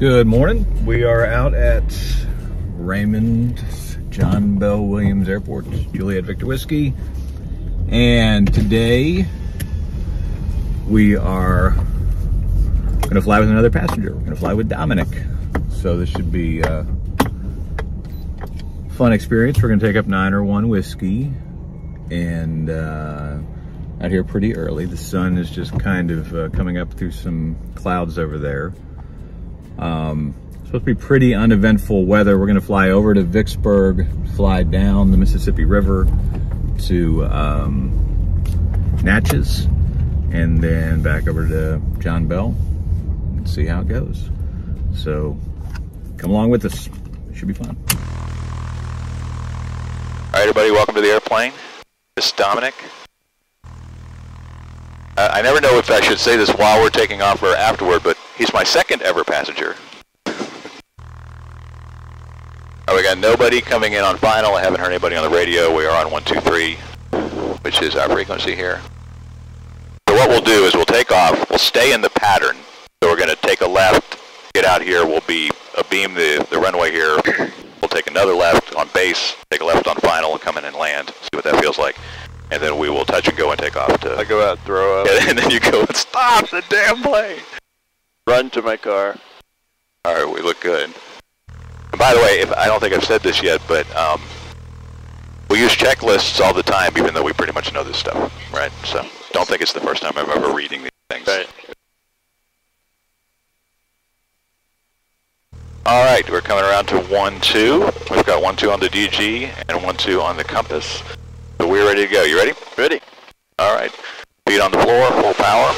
Good morning. We are out at Raymond, John Bell Williams Airport, Juliet Victor Whiskey. And today we are going to fly with another passenger. We're going to fly with Dominic. So this should be a fun experience. We're going to take up 901 Whiskey and out here pretty early. The sun is just kind of coming up through some clouds over there. Supposed to be pretty uneventful weather. We're going to fly over to Vicksburg, fly down the Mississippi River to Natchez, and then back over to John Bell and see how it goes. So come along with us. It should be fun. All right, everybody, welcome to the airplane. This is Dominic. I never know if I should say this while we're taking off or afterward, but he's my second ever passenger. We got nobody coming in on final. I haven't heard anybody on the radio. We are on 123, which is our frequency here. So what we'll do is we'll take off. We'll stay in the pattern. So we're going to take a left, get out here. We'll beam the runway here. We'll take another left on base, take a left on final, and come in and land. See what that feels like. And then we will touch and go and take off. I go out, throw up. And then you go and stop the damn plane. Run to my car. All right, we look good. And by the way, I don't think I've said this yet, but we use checklists all the time, even though we pretty much know this stuff, right? So don't think it's the first time I'm ever reading these things. Right. All right, we're coming around to 1-2. We've got 1-2 on the DG and 1-2 on the compass. So we're ready to go. You ready? Ready. All right. Feet on the floor, full power.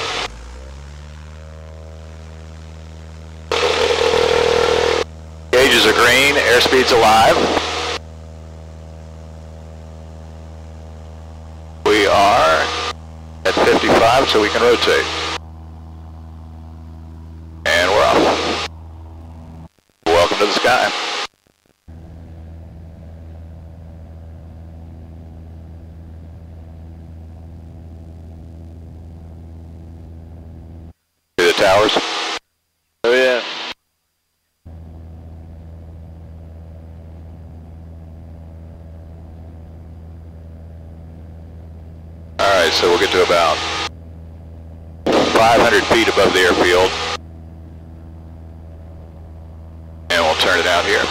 Gauges are green, airspeed's alive. We are at 55, so we can rotate. And we're off. Welcome to the sky. See the towers? Oh yeah. Alright, so we'll get to about 500 feet above the airfield. And we'll turn it out here.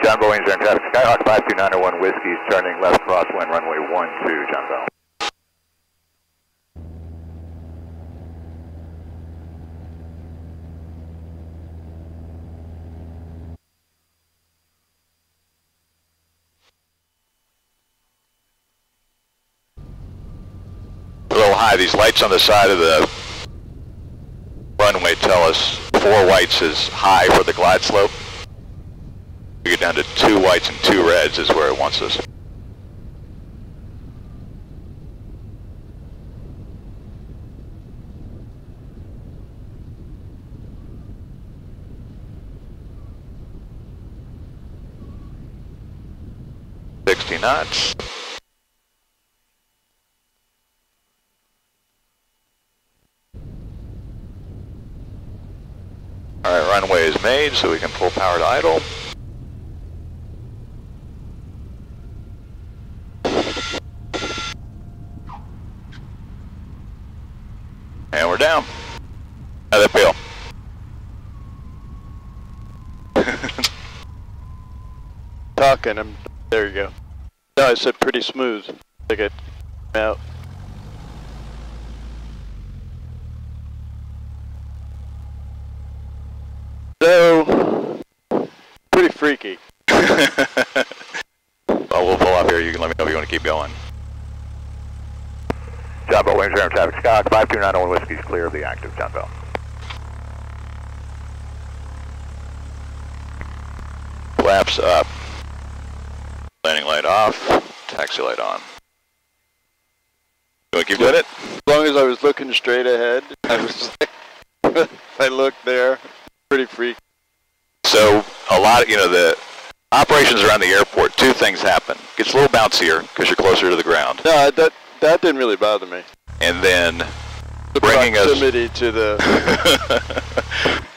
John Bell Williams Air Traffic, Skyhawk 52901 Whiskey, turning left crosswind runway 12, John Bell. A little high. These lights on the side of the runway tell us 4 whites is high for the glide slope. We get down to 2 whites and 2 reds is where it wants us. $60 knots. All right, runway is made, so we can pull power to idle. And we're down. How'd that feel? Talking, there you go. No, I said pretty smooth. Like it out. So, pretty freaky. Well, we'll pull off here. You can let me know if you want to keep going. John Bell, Williams Air Traffic, Skyhawk 52901 Whiskey is clear of the active, John Bell. Flaps up. Landing light off. Taxi light on. You want to keep doing it? As long as I was looking straight ahead, I was like, I looked there. Pretty freaky. So, a lot of, the operations around the airport, 2 things happen. It gets a little bouncier because you're closer to the ground. No, That didn't really bother me. And then The proximity to the...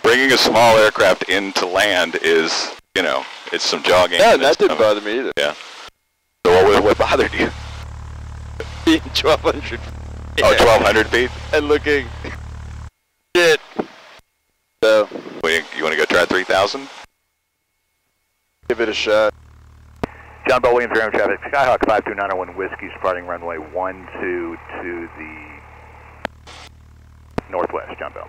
bringing a small aircraft into land is, you know, it's some jogging. Yeah, that didn't bother me either. Yeah. So what bothered you? Being 1,200 feet. Oh, 1,200 feet? And looking... Shit. So... Wait, you want to go try 3,000? Give it a shot. John Bell Williams, Raymond traffic, Skyhawk 5291 Whiskey, starting runway 12 to the northwest, John Bell.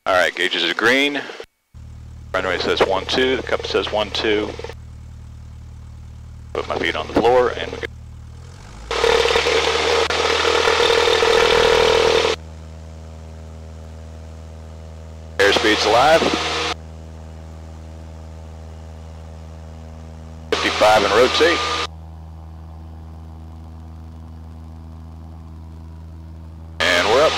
All right, gauges are green. Runway says 12, the cup says 12. Put my feet on the floor and we go. Airspeed's alive. 55 and rotate. And we're up.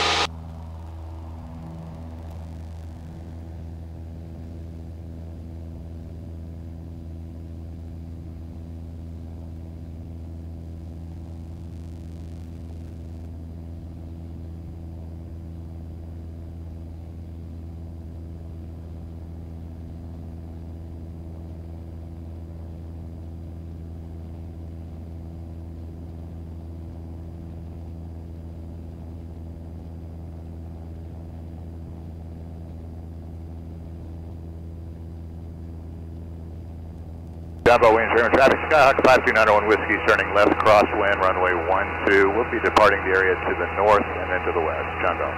John Bell Williams, Raymond traffic, Skyhawk 5291 Whiskey, turning left crosswind, runway 12. We'll be departing the area to the north and then to the west. John Bell.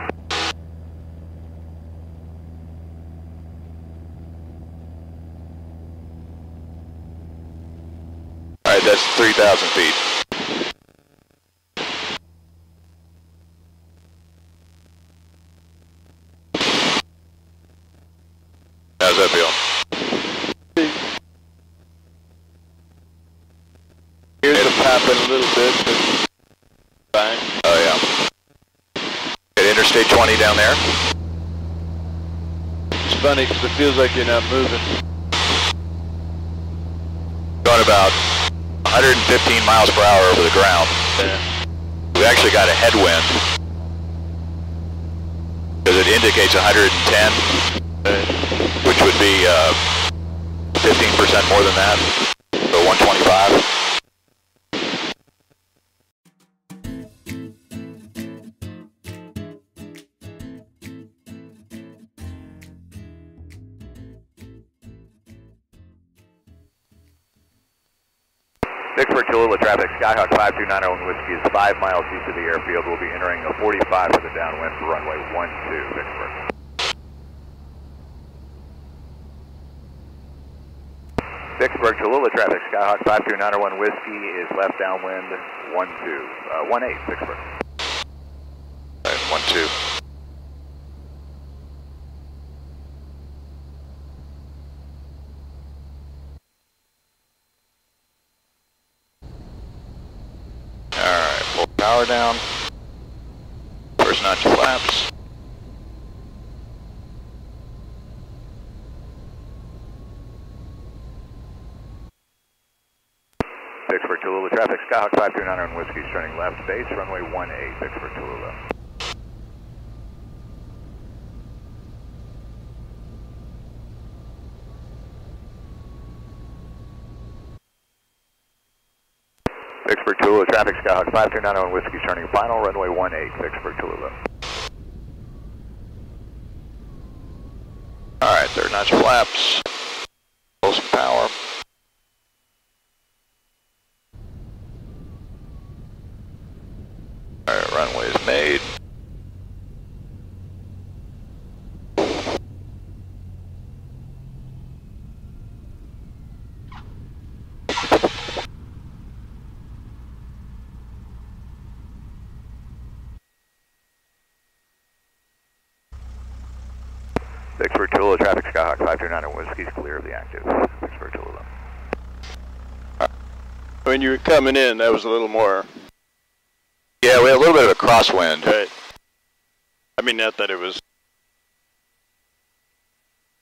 All right, that's 3,000 feet. How's that feel? Here's a popping a little bit, but fine. Oh yeah. Got Interstate 20 down there. It's funny because it feels like you're not moving. Going about 115 miles per hour over the ground. Yeah. We actually got a headwind because it indicates 110, which would be 15% more than that, so 125. Vicksburg, Tallulah traffic, Skyhawk 5291 Whiskey is 5 miles east of the airfield. We'll be entering a 45 for the downwind for runway 12, Vicksburg. Vicksburg, Tallulah traffic, Skyhawk 5291 Whiskey is left downwind 18, Vicksburg. All right, 12. Alright, pull power down. First notch of flaps. Vicksburg, Tallulah traffic, Skyhawk 5291 Whiskey is turning left base, runway 18, Vicksburg, Tallulah. Vicksburg, Tallulah traffic, Skyhawk 5291 Whiskey turning final, runway 18, Vicksburg, Tallulah. Alright, third notch of flaps. Pull some power. Alright, runway is made. Vicksburg, Tallulah traffic, Skyhawk 5291 Whiskey is clear of the active. Vicksburg, Tallulah. When you were coming in, that was a little more... Yeah, we had a little bit of a crosswind. Right. I mean, not that it was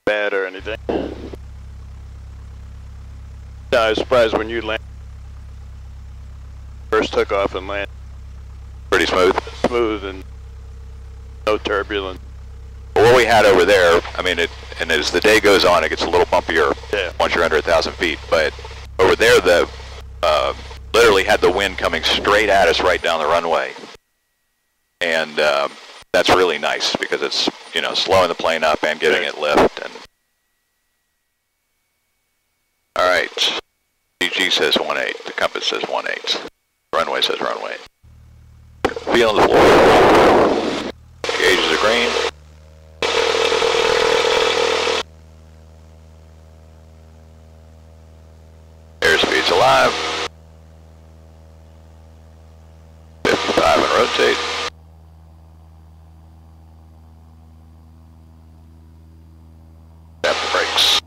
bad or anything. was surprised when you landed. First took off and landed. Pretty smooth. Smooth and no turbulence. Well, what we had over there, I mean, and as the day goes on, it gets a little bumpier once you're under 1,000 feet. But over there, the literally had the wind coming straight at us right down the runway, and that's really nice because it's slowing the plane up and giving it lift. And all right, DG says 18. The compass says 18. Runway says runway. Feeling the floor. Gauges are green. Airspeed's alive. 55 and rotate. Tap the brakes.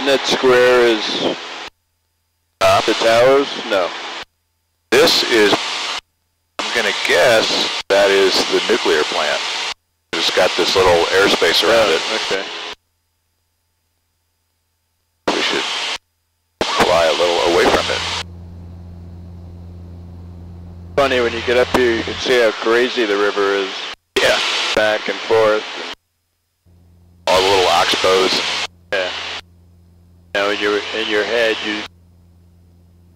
That square is the towers? No. This is, I'm going to guess, that is the nuclear plant. It's got this little airspace around it. Okay. We should fly a little away from it. Funny, when you get up here, you can see how crazy the river is. Yeah. Back and forth. All the little oxbows. Yeah. Now in your head, you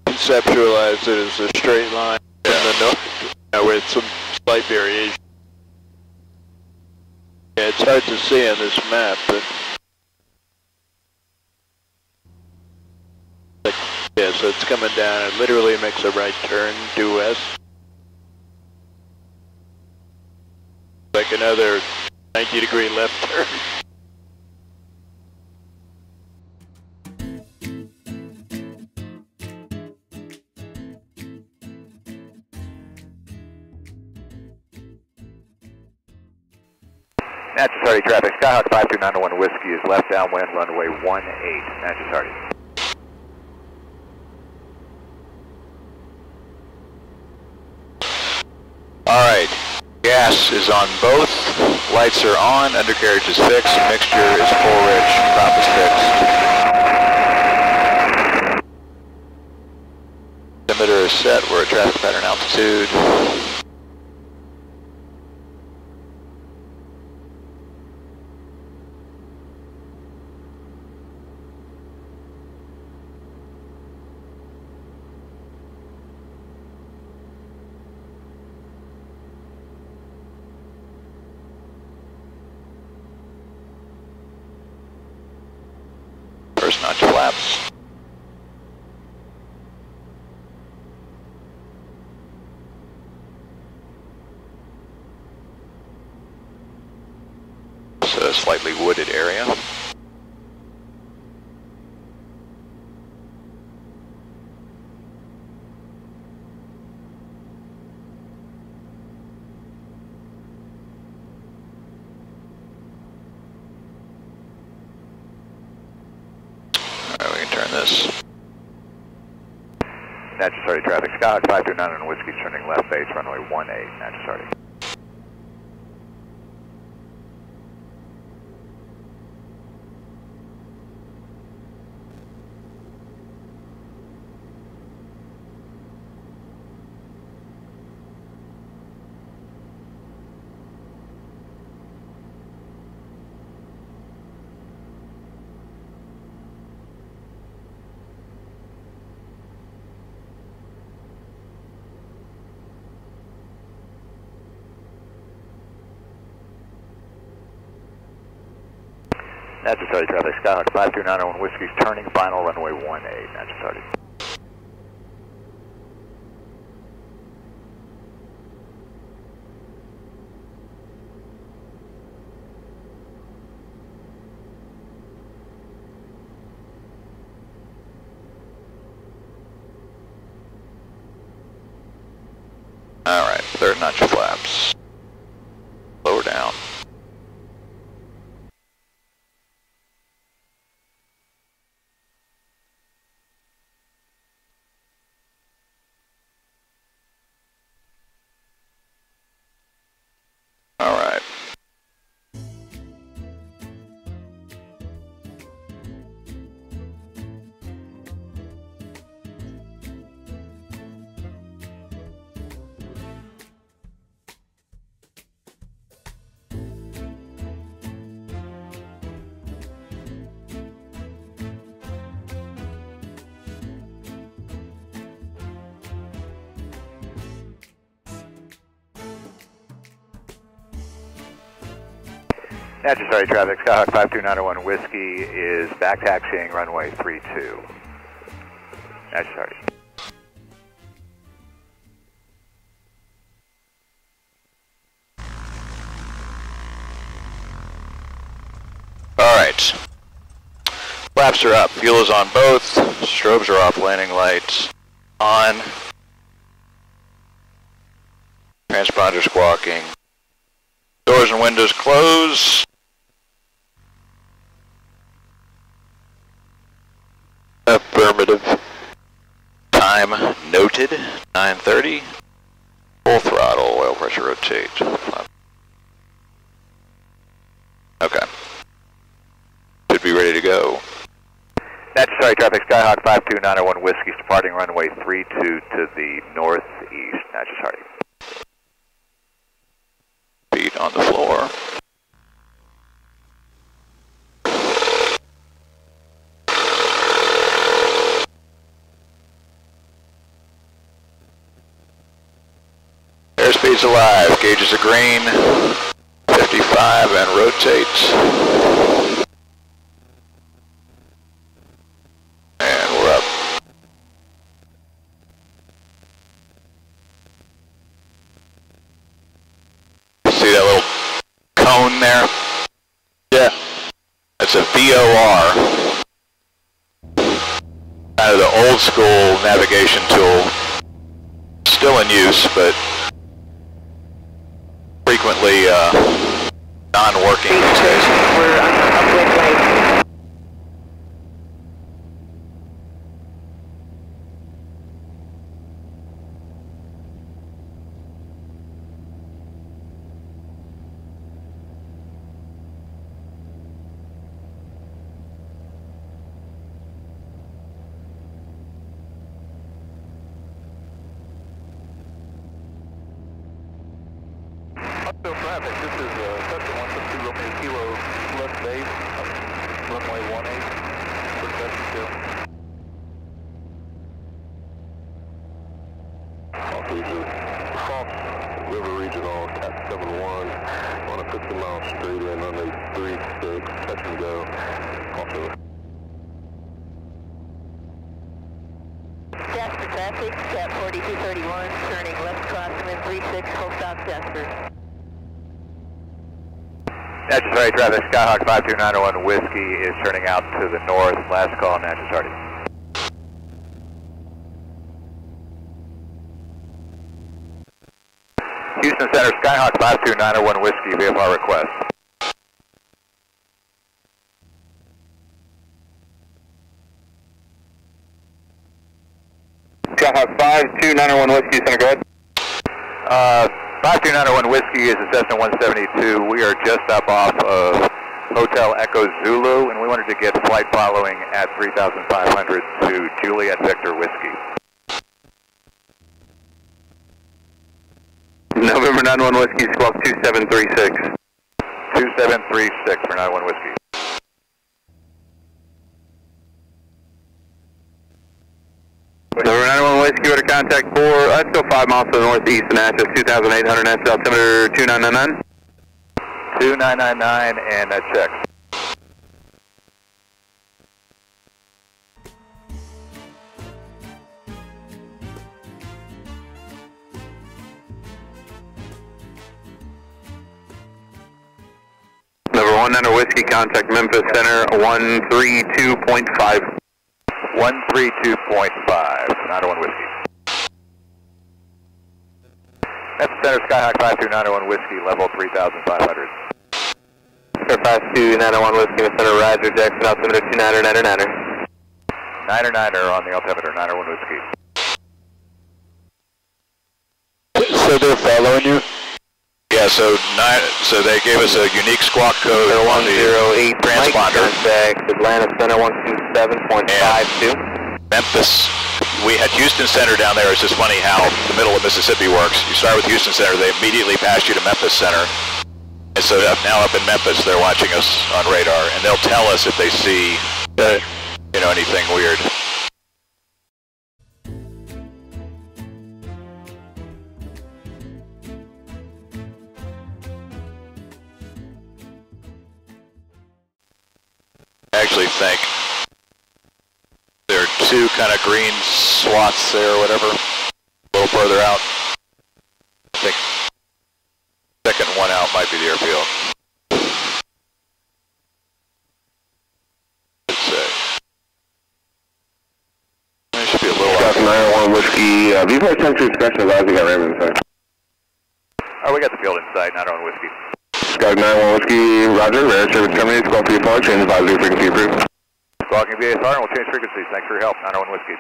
conceptualize it as a straight line from the north, with some slight variation. Yeah, it's hard to see on this map, but yeah, so it's coming down. It literally makes a right turn due west, like another 90-degree left turn. Natchez Hardy traffic, Skyhawk 5291 Whiskey is left downwind, runway 18, Natchez Hardy. Alright, gas is on both, lights are on, undercarriage is fixed, mixture is full rich, prop is fixed. Limiter is set, we're at traffic pattern altitude. First notch flaps. It's a slightly wooded area. This. Natchez Hardy traffic, Skyhawk 529 Whiskey turning left base, runway 18, Natchez Hardy. Natchez Hardy traffic, Skyhawk 5291 Whiskey's turning final, runway 18, Natchez Hardy. Alright, third notch flaps. Natchez, sorry, traffic. Skyhawk 5291 Whiskey is back taxiing runway 32. Natchez, sorry. Alright. Flaps are up. Fuel is on both. Strobes are off. Landing lights on. Transponder squawking. Doors and windows closed. Affirmative. Time noted. 9:30. Full throttle. Oil pressure rotate. Okay. Should be ready to go. Natchez, sorry, traffic. Skyhawk 5291 Whiskey departing runway 32 to the northeast. Natchez, sorry. Feet on the floor. Airspeed's alive. Gauges are green. 55 and rotate. And we're up. See that little cone there? Yeah. That's a VOR. Kind of the old school navigation tool. Still in use, but frequently non-working these days. We're upwind way. Uphill traffic, this is Cessna 172 Romeo Kilo left base, runway 18, for Cessna 2. False River Regional, Cat 71, on a 50-mile straight in on a 36, touch and go, off over. Jasper traffic, Cat 4231, turning left crosswind 36, full stop Jasper. Natchez, sorry, traffic. Skyhawk 5291 Whiskey is turning out to the north. Last call, Natchez, sorry. Houston Center, Skyhawk 5291 Whiskey, VFR request. Skyhawk 5291 Whiskey, Center, go ahead. 5291 Whiskey is a Cessna 172. We are just up off of Hotel Echo Zulu, and we wanted to get flight following at 3,500 to Juliet Victor Whiskey. November 91 Whiskey, squawk 2736. 2736 for 91 Whiskey. November 91 Whiskey, order contact for, still 5 miles to the northeast in Natchez, 2,800 Natchez, altimeter 2999. 2999, and that checks. Number 19 Whiskey, contact Memphis Center 132.5. 132.5, 91 Whiskey. Memphis Center, Skyhawk 5291 Whiskey, level 3,500. Sir 5291 Whiskey, Center, Roger, Jackson, altimeter 2999. 99er on the altimeter, 91 Whiskey. So they're following you? Yeah, so they gave us a unique squawk code on the 108 transponder. Contact Atlanta Center 127.52. Memphis, we had Houston Center down there. It's just funny how the middle of Mississippi works. You start with Houston Center, they immediately pass you to Memphis Center. And so now up in Memphis, they're watching us on radar, and they'll tell us if they see, anything weird. I actually think there are two kind of green slots there or whatever, a little further out. I think second one out might be the airfield. There should be a little Scout 901 Whiskey, V-Flight 10-2 expression, I think I got Raymond inside. Oh, we got the field in sight, not on Whiskey. Scout 901 Whiskey, roger, radar service terminated, squawk VFR, change advisory frequency approved. Squawking VFR, and we'll change frequencies. Thanks for your help, not on Whiskey.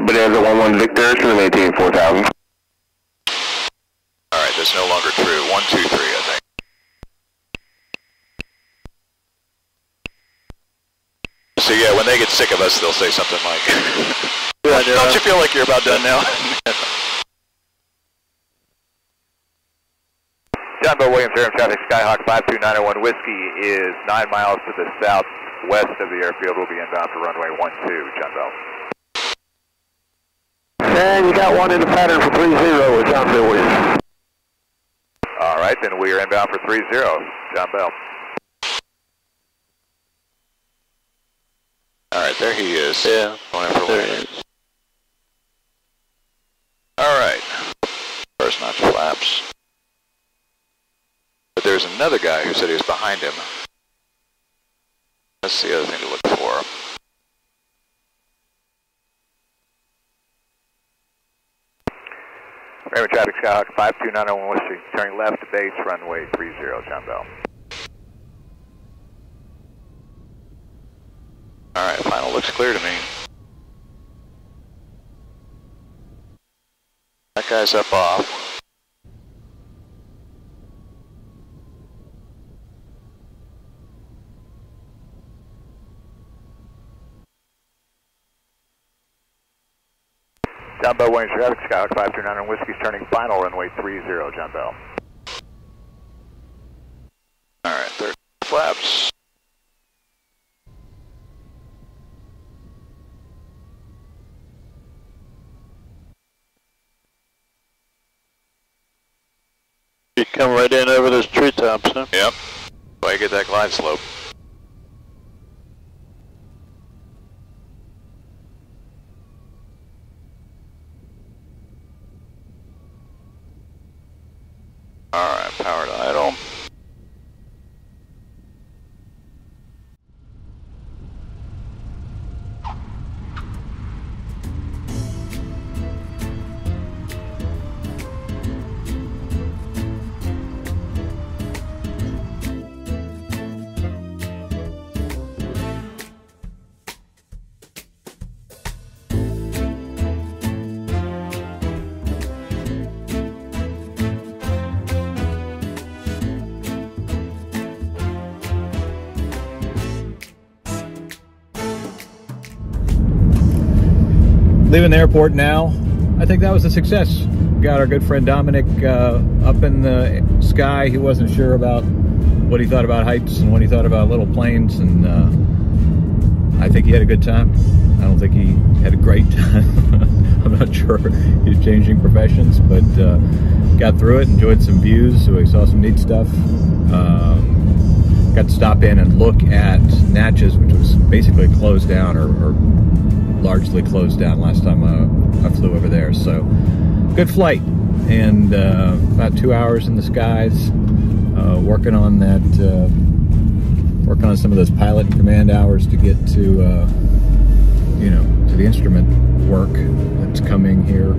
Bonanza 11 Victor, should maintain 4,000. Alright, that's no longer true. 123, I think. So yeah, when they get sick of us, they'll say something like, don't you feel like you're about done now? John Bell Williams, Air traffic, Skyhawk 52901 Whiskey is 9 miles to the southwest of the airfield. We'll be inbound for runway 12, John Bell. And you got one in the pattern for 30 with John Bell Williams. All right, then we are inbound for 30, John Bell. All right, there he is. Yeah, going for landing. All right, first notch flaps. But there's another guy who said he was behind him. That's the other thing to look for. Raymond traffic, Skyhawk 52901 Whiskey, turning left to base, runway 30, John Bell. All right, final looks clear to me. That guy's up off. John Bell, Williams traffic, Skyhawk 529 Whiskey's turning final, runway 30, John Bell. All right, third flaps. You come right in over those treetops, huh? Yep. So I get that glide slope. All right, power to idle. Leaving the airport now. I think that was a success. Got our good friend Dominic up in the sky. He wasn't sure about what he thought about heights and what he thought about little planes, and I think he had a good time. I don't think he had a great time. I'm not sure he's changing professions, but got through it, enjoyed some views, so we saw some neat stuff. Got to stop in and look at Natchez, which was basically closed down or largely closed down last time I flew over there. So good flight, and about 2 hours in the skies, working on that, working on some of those pilot and command hours to get to you know, to the instrument work that's coming here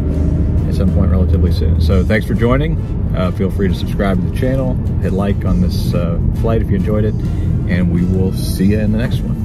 at some point relatively soon. So thanks for joining. Feel free to subscribe to the channel, hit like on this flight if you enjoyed it, and we will see you in the next one.